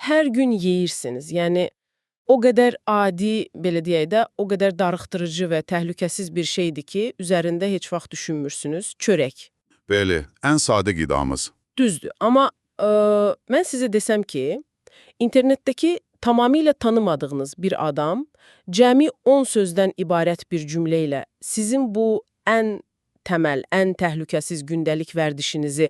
hər gün yeyirsiniz. Yəni o qədər adi, belə deyək də, o qədər darıxdırıcı və təhlükəsiz bir şeydir ki, üzərində heç vaxt düşünmürsünüz. Çörək. Bəli, ən sadə qidamız. Düzdür. Amma mən sizə desəm ki, internetdəki tamamilə tanımadığınız bir adam cəmi 10 sözdən ibarət bir cümlə ilə sizin bu ən təməl, ən təhlükəsiz gündəlik vərdişinizi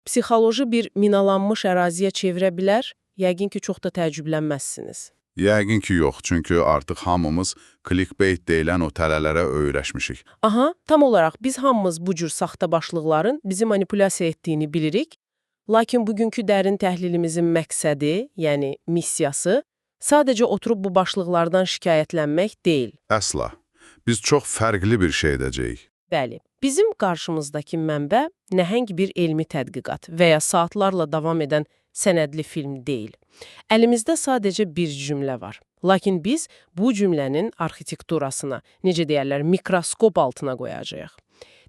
psixoloji bir minalanmış əraziyə çevirə bilər. Yəqin ki, çox da təəccüblənməzsiniz. Yəqin ki, yox, çünki artıq hamımız clickbait deyilən o tələlərə öyrəşmişik. Aha, tam olaraq biz hamımız bu cür saxta başlıqların bizi manipulyasiya etdiyini bilirik. Lakin bugünkü dərin təhlilimizin məqsədi, yəni missiyası, sadəcə oturub bu başlıqlardan şikayətlənmək deyil. Əsla. Biz çox fərqli bir şey edəcəyik. Bəli, bizim qarşımızdakı mənbə nəhəng bir elmi tədqiqat və ya saatlarla davam edən sənədli film deyil. Əlimizdə sadəcə bir cümlə var. Lakin biz bu cümlənin arxitekturasına, necə deyərlər, mikroskop altına qoyacağıq.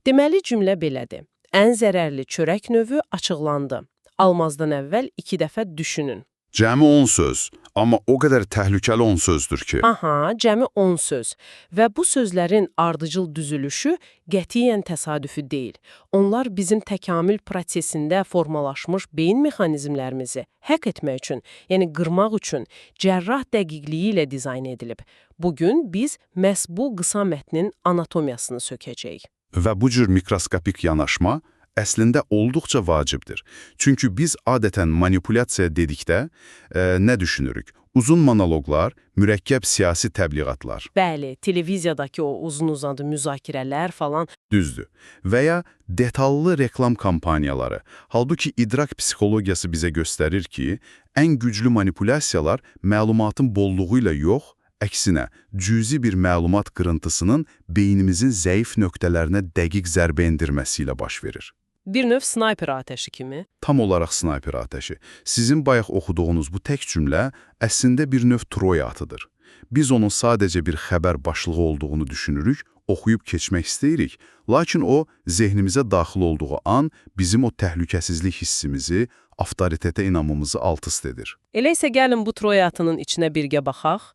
Deməli, cümlə belədir. Ən zərərli çörək növü açıqlandı. Almazdan əvvəl 2 dəfə düşünün. Cəmi 10 söz, amma o qədər təhlükəli 10 sözdür ki. Aha, cəmi 10 söz və bu sözlərin ardıcıl düzülüşü qətiyyən təsadüfi deyil. Onlar bizim təkamül prosesində formalaşmış beyin mexanizmlərimizi həkk etmək üçün, yəni qırmaq üçün cərrah dəqiqliyi ilə dizayn edilib. Bugün biz məhz bu qısa mətnin anatomiyasını sökəcəyik. Və bu cür mikroskopik yanaşma əslində olduqca vacibdir. Çünki biz adətən manipulyasiya dedikdə nə düşünürük? Uzun monoloqlar, mürəkkəb siyasi təbliğatlar. Bəli, televiziyadakı o uzun-uzadı müzakirələr falan. Düzdür. Və ya detallı reklam kampaniyaları. Halbuki idrak psixologiyası bizə göstərir ki, ən güclü manipulyasiyalar məlumatın bolluğu ilə yox, əksinə, cüzi bir məlumat qırıntısının beynimizin zəif nöqtələrinə dəqiq zərbə endirməsi ilə baş verir. Bir növ snayper atəşi kimi. Tam olaraq snayper atəşi. Sizin bayaq oxuduğunuz bu tək cümlə əslində bir növ Troya atıdır. Biz onun sadəcə bir xəbər başlığı olduğunu düşünürük, oxuyub keçmək istəyirik. Lakin o, zehnimizə daxil olduğu an bizim o təhlükəsizlik hissimizi, avtoritetə inamımızı alt-üst edir. Elə isə gəlin bu Troya atının içinə birgə baxaq.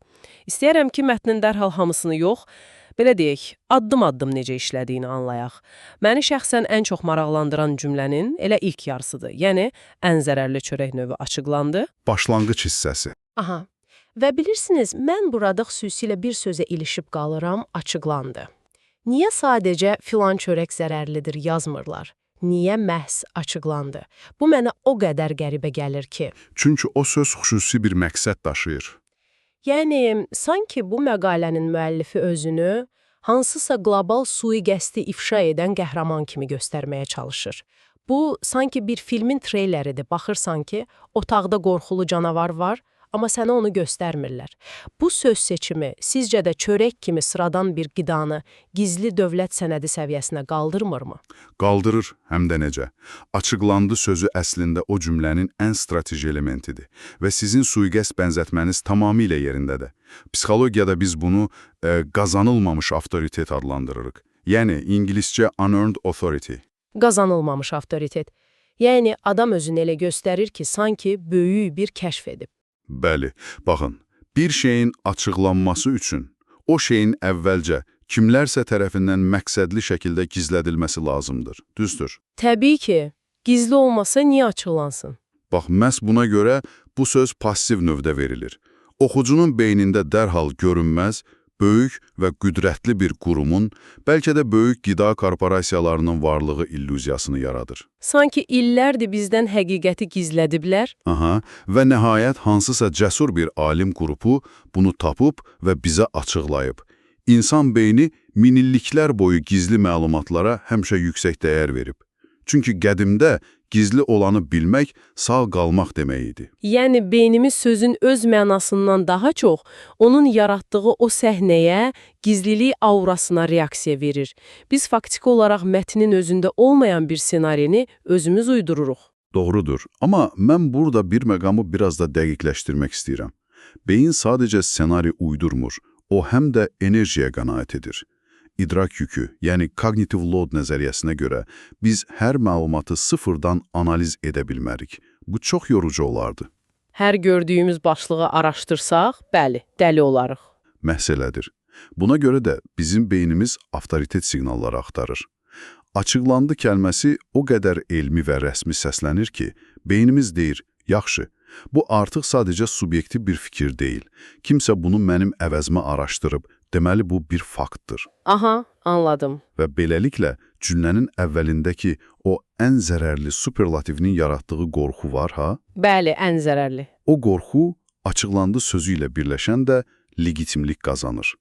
İstəyərəm ki, mətnin dərhal hamısını yox, belə deyək, addım-addım necə işlədiyini anlayaq. Məni şəxsən ən çox maraqlandıran cümlənin elə ilk yarısıdır. Yəni, ən zərərli çörək növü açıqlandı. Başlanğıc hissəsi. Aha. Və bilirsiniz, mən burada xüsusilə bir sözə ilişib qalıram, açıqlandı. Niyə sadəcə filan çörək zərərlidir yazmırlar? Niyə məhz açıqlandı? Bu mənə o qədər qəribə gəlir ki. Çünki o söz xüsusi bir məqsəd daşıyır. Yəni, sanki bu məqalənin müəllifi özünü hansısa qlobal sui-qəsdi ifşa edən qəhrəman kimi göstərməyə çalışır. Bu, sanki bir filmin treyləridir. Baxırsan ki, otaqda qorxulu canavar var, amma sənə onu göstərmirlər. Bu söz seçimi sizcə də çörək kimi sıradan bir qidanı gizli dövlət sənədi səviyyəsinə qaldırmırmı? Qaldırır, həm də necə. Açıqlandı sözü əslində o cümlənin ən strateji elementidir və sizin sui-qəsd bənzətməniz tamamilə yerindədir. Psixologiyada biz bunu qazanılmamış avtoritet adlandırırıq. Yəni, ingiliscə unearned authority. Qazanılmamış avtoritet. Yəni, adam özünü elə göstərir ki, sanki böyük bir kəşf edib. Bəli, baxın, bir şeyin açıqlanması üçün o şeyin əvvəlcə kimlərsə tərəfindən məqsədli şəkildə gizlədilməsi lazımdır, düzdür? Təbii ki, gizli olmasa niyə açıqlansın? Bax, məhz buna görə bu söz passiv növdə verilir. Oxucunun beynində dərhal görünməz, böyük və qüdrətli bir qurumun, bəlkə də böyük qida korporasiyalarının varlığı illüziyasını yaradır. Sanki illərdir bizdən həqiqəti gizlədiblər. Aha, və nəhayət hansısa cəsur bir alim qrupu bunu tapıb və bizə açıqlayıb. İnsan beyni minilliklər boyu gizli məlumatlara həmişə yüksək dəyər verib. Çünki qədimdə gizli olanı bilmək sağ qalmaq demək idi. Yəni, beynimiz sözün öz mənasından daha çox onun yaratdığı o səhnəyə, gizlilik aurasına reaksiya verir. Biz faktiki olaraq mətnin özündə olmayan bir senarini özümüz uydururuq. Doğrudur, amma mən burada bir məqamı biraz da dəqiqləşdirmək istəyirəm. Beyin sadəcə senari uydurmur, o həm də enerjiyə qənaət edir. İdrak yükü, yəni cognitive load nəzəriyyəsinə görə biz hər məlumatı sıfırdan analiz edə bilmərik. Bu çox yorucu olardı. Hər gördüyümüz başlığı araşdırsaq, bəli, dəli olarıq. Məhz elədir. Buna görə də bizim beynimiz avtoritet siqnalları axtarır. Açıqlandı kəlməsi o qədər elmi və rəsmi səslənir ki, beynimiz deyir, yaxşı, bu artıq sadəcə subyektiv bir fikir deyil. Kimsə bunu mənim əvəzimə araşdırıb, deməli bu bir faktdır. Aha, anladım. Və beləliklə cümlənin əvvəlindəki o ən zərərli superlativinin yaratdığı qorxu var ha? Bəli, ən zərərli. O qorxu açıqlandı sözü ilə birləşən də legitimlik qazanır.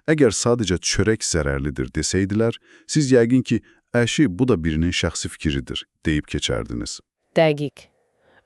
Əgər sadəcə çörək zərərlidir desəydilər, siz yəqin ki, əşi, bu da birinin şəxsi fikridir, deyib keçərdiniz. Dəqiq.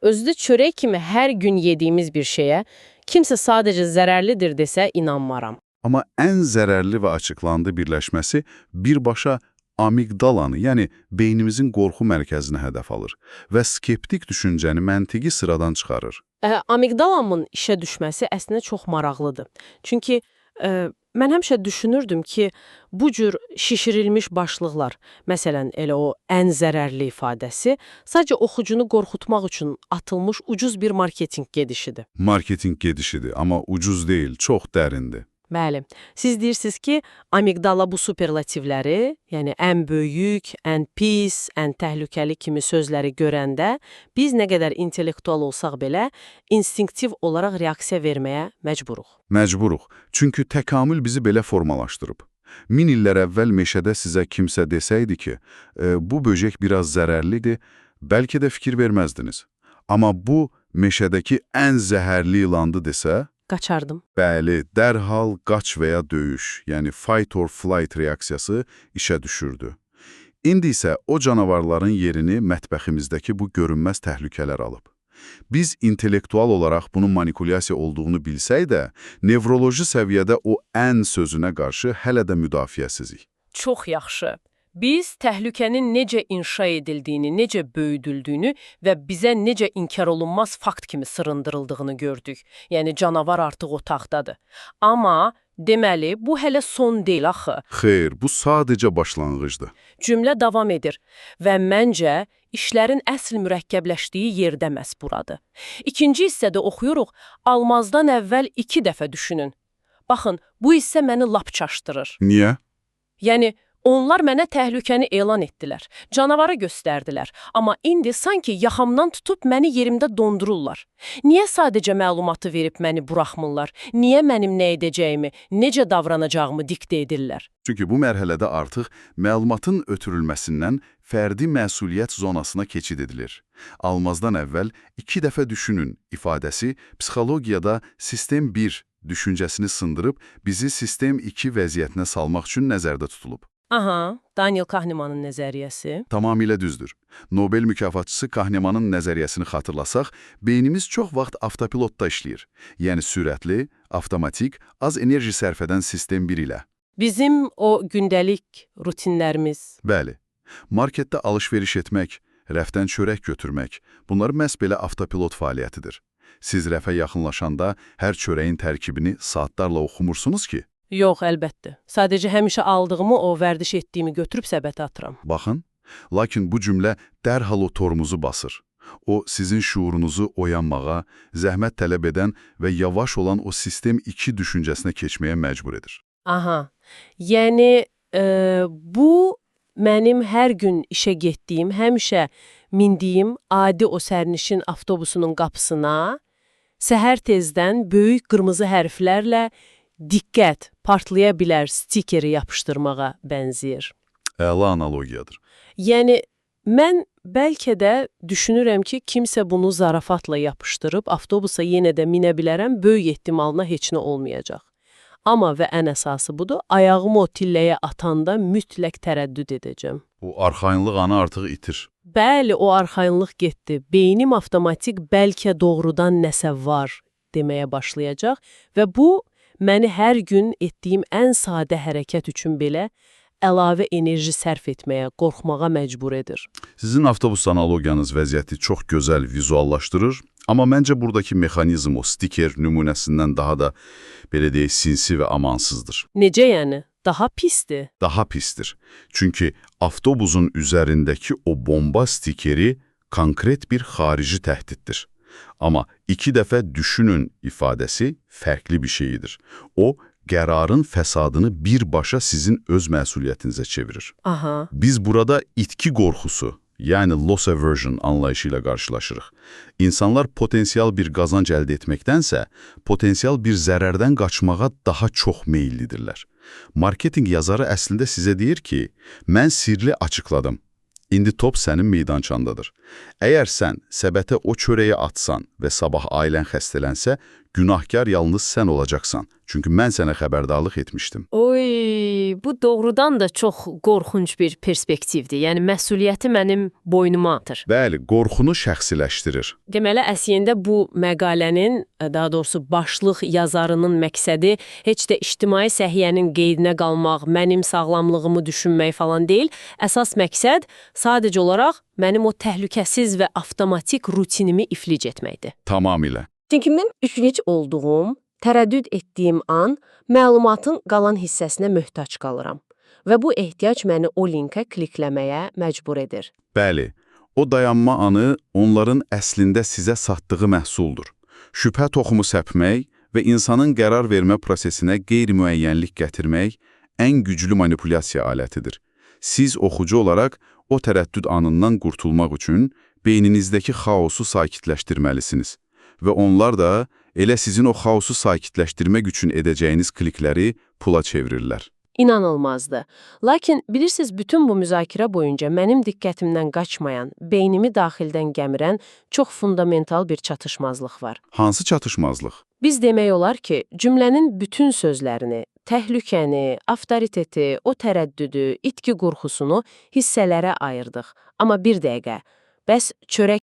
Özü də çörək kimi hər gün yediyimiz bir şeyə kimsə sadəcə zərərlidir desə inanmaram. Amma ən zərərli və açıqlandı birləşməsi birbaşa amigdalanı, yəni beynimizin qorxu mərkəzinə hədəf alır və skeptik düşüncəni məntiqi sıradan çıxarır. Amigdalamın işə düşməsi əslində çox maraqlıdır. Çünki mən həmişə düşünürdüm ki, bu cür şişirilmiş başlıqlar, məsələn, elə o ən zərərli ifadəsi, sadəcə oxucunu qorxutmaq üçün atılmış ucuz bir marketinq gedişidir. Marketinq gedişidir, amma ucuz deyil, çox dərindir. Bəli. Siz deyirsiniz ki, amigdala bu superlativləri, yəni ən böyük, ən pis, ən təhlükəli kimi sözləri görəndə, biz nə qədər intellektual olsaq belə, instinktiv olaraq reaksiya verməyə məcburuq. Məcburuq, çünki təkamül bizi belə formalaşdırıb. 1000 illər əvvəl meşədə sizə kimsə desəydi ki, bu böcək biraz zərərlidir, bəlkə də fikir verməzdiniz. Amma bu, meşədəki ən zəhərli ilandı desə, qaçardım. Bəli, dərhal qaç və ya döyüş, yəni fight or flight reaksiyası işə düşürdü. İndi isə o canavarların yerini mətbəximizdəki bu görünməz təhlükələr alıb. Biz intellektual olaraq bunun manipulyasiya olduğunu bilsək də, nevroloji səviyyədə o ən sözünə qarşı hələ də müdafiəsizik. Çox yaxşı. Biz təhlükənin necə inşa edildiyini, necə böyüdüldüyünü və bizə necə inkar olunmaz fakt kimi sırındırıldığını gördük. Yəni canavar artıq otaqdadır. Amma deməli, bu hələ son deyil axı. Xeyr, bu sadəcə başlanğıcdır. Cümlə davam edir və məncə işlərin əsl mürəkkəbləşdiyi yerdə məhz buradır. İkinci hissədə oxuyuruq, almazdan əvvəl 2 dəfə düşünün. Baxın, bu hissə məni lap çaşdırır. Niyə? Yəni, onlar mənə təhlükəni elan etdilər, canavarı göstərdilər, amma indi sanki yaxamdan tutub məni yerimdə dondururlar. Niyə sadəcə məlumatı verib məni buraxmırlar? Niyə mənim nə edəcəyimi, necə davranacağımı diktə edirlər? Çünki bu mərhələdə artıq məlumatın ötürülməsindən fərdi məsuliyyət zonasına keçid edilir. Almazdan əvvəl 2 dəfə düşünün ifadəsi psixologiyada sistem 1 düşüncəsini sındırıb bizi sistem 2 vəziyyətinə salmaq üçün nəzərdə tutulub. Aha, Daniel Kahnemanın nəzəriyyəsi. Tamamilə düzdür. Nobel mükafatçısı Kahnemanın nəzəriyyəsini xatırlasaq, beynimiz çox vaxt avtopilotda işləyir. Yəni sürətli, avtomatik, az enerji sərf edən sistem 1 ilə. Bizim o gündəlik rutinlərimiz. Bəli. Marketdə alış-veriş etmək, rəfdən çörək götürmək, bunlar məhz belə avtopilot fəaliyyətidir. Siz rəfə yaxınlaşanda hər çörəyin tərkibini saatlarla oxumursunuz ki? Yox, əlbəttə. Sadəcə həmişə aldığımı, o vərdiş etdiyimi götürüb səbətə atıram. Baxın, lakin bu cümlə dərhal o tormuzu basır. O, sizin şuurunuzu oyanmağa, zəhmət tələb edən və yavaş olan o sistem 2 düşüncəsinə keçməyə məcbur edir. Aha, yəni bu mənim hər gün işə getdiyim, həmişə mindiyim adi o sərnişin avtobusunun qapısına səhər tezdən böyük qırmızı hərflərlə diqqət, partlaya bilər stikeri yapışdırmağa bənzəyir. Əla analogiyadır. Yəni, mən bəlkə də düşünürəm ki, kimsə bunu zarafatla yapışdırıb, avtobusa yenə də minə bilərəm, böyük ehtimalına heç nə olmayacaq. Amma və ən əsası budur, ayağımı o tilləyə atanda mütləq tərəddüd edəcəm. O arxayınlıq anı artıq itir. Bəli, o arxayınlıq getdi. Beynim avtomatik bəlkə doğrudan nəsə var deməyə başlayacaq və bu, məni hər gün etdiyim ən sadə hərəkət üçün belə əlavə enerji sərf etməyə, qorxmağa məcbur edir. Sizin avtobus analogiyanız vəziyyəti çox gözəl vizuallaşdırır, amma məncə buradakı mexanizm o stiker nümunəsindən daha da, belə deyək, sinsi və amansızdır. Necə yəni? Daha pisdir. Daha pisdir. Çünki avtobusun üzərindəki o bomba stikeri konkret bir xarici təhdiddir. Amma 2 dəfə düşünün ifadəsi fərqli bir şeyidir. O, qərarın fəsadını birbaşa sizin öz məsuliyyətinizə çevirir. Aha. Biz burada itki qorxusu, yəni loss aversion anlayışı ilə qarşılaşırıq. İnsanlar potensial bir qazanc əldə etməkdənsə, potensial bir zərərdən qaçmağa daha çox meyillidirlər. Marketinq yazarı əslində sizə deyir ki, mən sirri açıqladım. İndi top sənin meydançandadır. Əgər sən səbətə o çörəyi atsan və sabah ailən xəstələnsə, günahkar yalnız sən olacaqsan. Çünki mən sənə xəbərdarlıq etmişdim. Oy, bu doğrudan da çox qorxunc bir perspektivdir. Yəni məsuliyyəti mənim boynuma atır. Bəli, qorxunu şəxsiləşdirir. Deməli, əslində bu məqalənin, daha doğrusu başlıq yazarının məqsədi heç də ictimai səhiyyənin qeydinə qalmaq, mənim sağlamlığımı düşünmək falan deyil. Əsas məqsəd sadəcə olaraq mənim o təhlükəsiz və avtomatik rutinimi iflic etməkdir. Tamamilə. Çünki mən iflic olduğum, tərəddüd etdiyim an məlumatın qalan hissəsinə möhtac qalıram və bu ehtiyac məni o linkə klikləməyə məcbur edir. Bəli, o dayanma anı onların əslində sizə satdığı məhsuldur. Şübhə toxumu səpmək və insanın qərar vermə prosesinə qeyri-müəyyənlik gətirmək ən güclü manipulyasiya alətidir. Siz oxucu olaraq o tərəddüd anından qurtulmaq üçün beyninizdəki xaosu sakitləşdirməlisiniz. Və onlar da elə sizin o xaosu sakitləşdirmək üçün edəcəyiniz klikləri pula çevirirlər. İnanılmazdı. Lakin bilirsiniz, bütün bu müzakirə boyunca mənim diqqətimdən qaçmayan, beynimi daxildən gəmirən çox fundamental bir çatışmazlıq var. Hansı çatışmazlıq? Biz demək olar ki, cümlənin bütün sözlərini, təhlükəni, avtoriteti, o tərəddüdü, itki qorxusunu hissələrə ayırdıq. Amma bir dəqiqə, bəs çörək